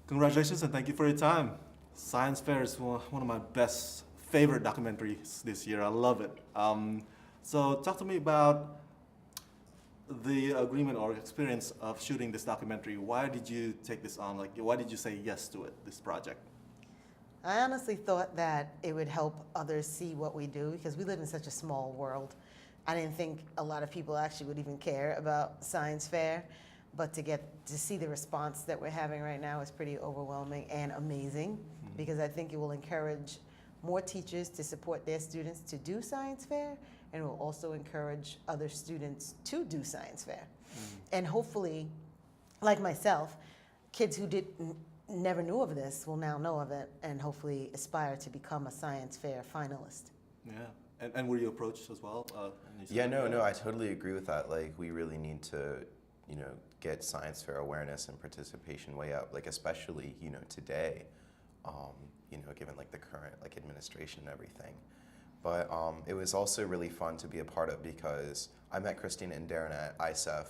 Congratulations and thank you for your time. Science Fair is one of my best favorite documentaries this year. I love it. So talk to me about the agreement or experience of shooting this documentary. Why did you take this on? Like, why did you say yes to it, this project? I honestly thought that it would help others see what we do because we live in such a small world. I didn't think a lot of people actually would even care about Science Fair, but to see the response that we're having right now is pretty overwhelming and amazing because I think it will encourage more teachers to support their students to do Science Fair, and it will also encourage other students to do Science Fair. And hopefully, like myself, kids who never knew of this will now know of it and hopefully aspire to become a Science Fair finalist. Yeah, and were you approached as well? Yeah, no, I totally agree with that. Like, we really need to, get Science Fair awareness and participation way up. Like, especially, today, given like the current like administration and everything. But it was also really fun to be a part of because I met Christina and Darren at ISEF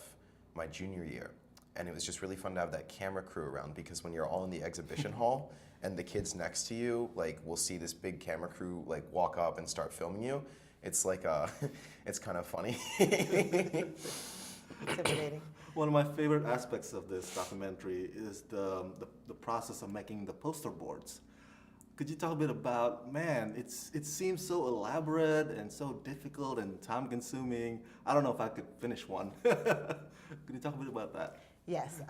my junior year. And it was just really fun to have that camera crew around because when you're all in the exhibition hall and the kids next to you like will see this big camera crew like walk up and start filming you, it's like it's kind of funny. Intimidating. One of my favorite aspects of this documentary is the process of making the poster boards. Could you talk a bit about, man, it seems so elaborate and so difficult and time consuming. I don't know if I could finish one. Could you talk a bit about that? Yes,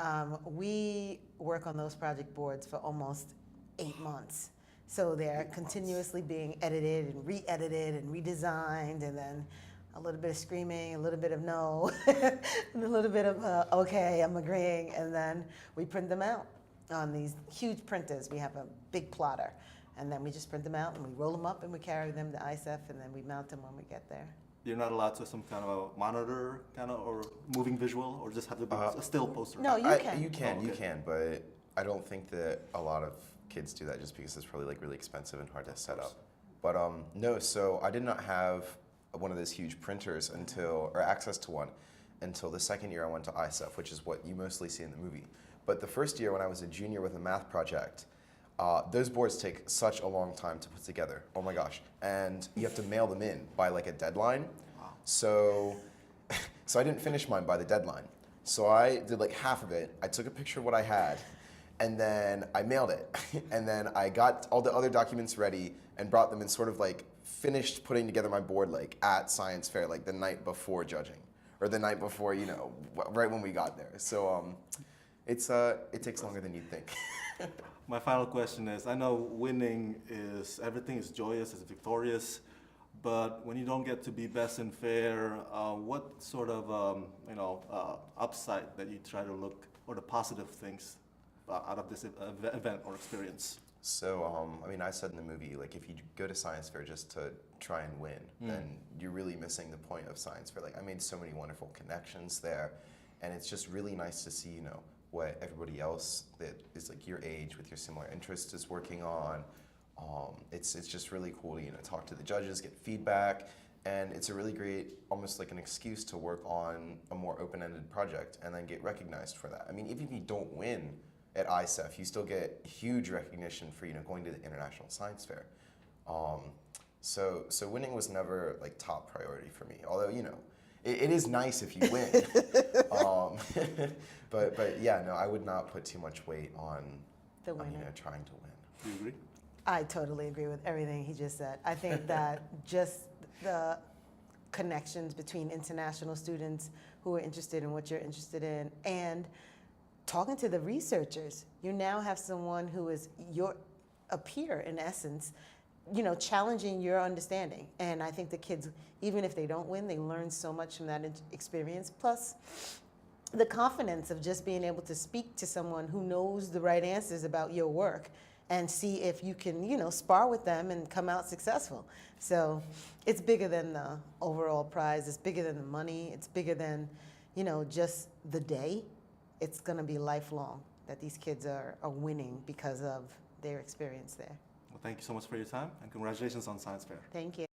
we work on those project boards for almost 8 months. So they're continuously being edited and re-edited and redesigned, and then a little bit of screaming, a little bit of no, and a little bit of okay, I'm agreeing, and then we print them out on these huge printers. We have a big plotter, and then we just print them out and we roll them up and we carry them to ISEF, and then we mount them when we get there. You're not allowed to have some kind of a monitor, or moving visual, or just have to be a still poster? No, you can. You can, Oh, okay. you can, but I don't think that a lot of kids do that just because it's probably like really expensive and hard to set up. But no, so I did not have one of those huge printers or access to one until the second year I went to ISEF, which is what you mostly see in the movie. But the first year when I was a junior with a math project, those boards take such a long time to put together. Oh my gosh. And you have to mail them in by like a deadline. Wow. So I didn't finish mine by the deadline. So I did like half of it. I took a picture of what I had and then I mailed it. And then I got all the other documents ready and brought them and sort of like finished putting together my board like at Science Fair, like the night before judging or the night before, right when we got there. So it takes longer than you'd think. My final question is, I know winning everything is joyous, it's victorious, but when you don't get to be best in fair, what sort of upside that you try to look, or the positive things out of this event or experience? So, I said in the movie, like if you go to Science Fair just to try and win, then you're really missing the point of Science Fair. Like I made so many wonderful connections there, and it's just really nice to see, what everybody else that is like your age with your similar interests is working on. It's just really cool to talk to the judges, get feedback, and it's a really great, almost like an excuse to work on a more open-ended project and then get recognized for that. Even if you don't win at ISEF, you still get huge recognition for going to the International Science Fair. So winning was never like top priority for me. Although it is nice if you win. But yeah, no, I would not put too much weight on The winner. trying to win. Do you agree? I totally agree with everything he just said. I think that just the connections between international students who are interested in what you're interested in and talking to the researchers. You now have someone who is a peer in essence, challenging your understanding. And I think the kids, even if they don't win, they learn so much from that experience. Plus, the confidence of just being able to speak to someone who knows the right answers about your work and see if you can, spar with them and come out successful. So it's bigger than the overall prize. It's bigger than the money. It's bigger than, just the day. It's going to be lifelong that these kids are winning because of their experience there. Well, thank you so much for your time, and congratulations on Science Fair. Thank you.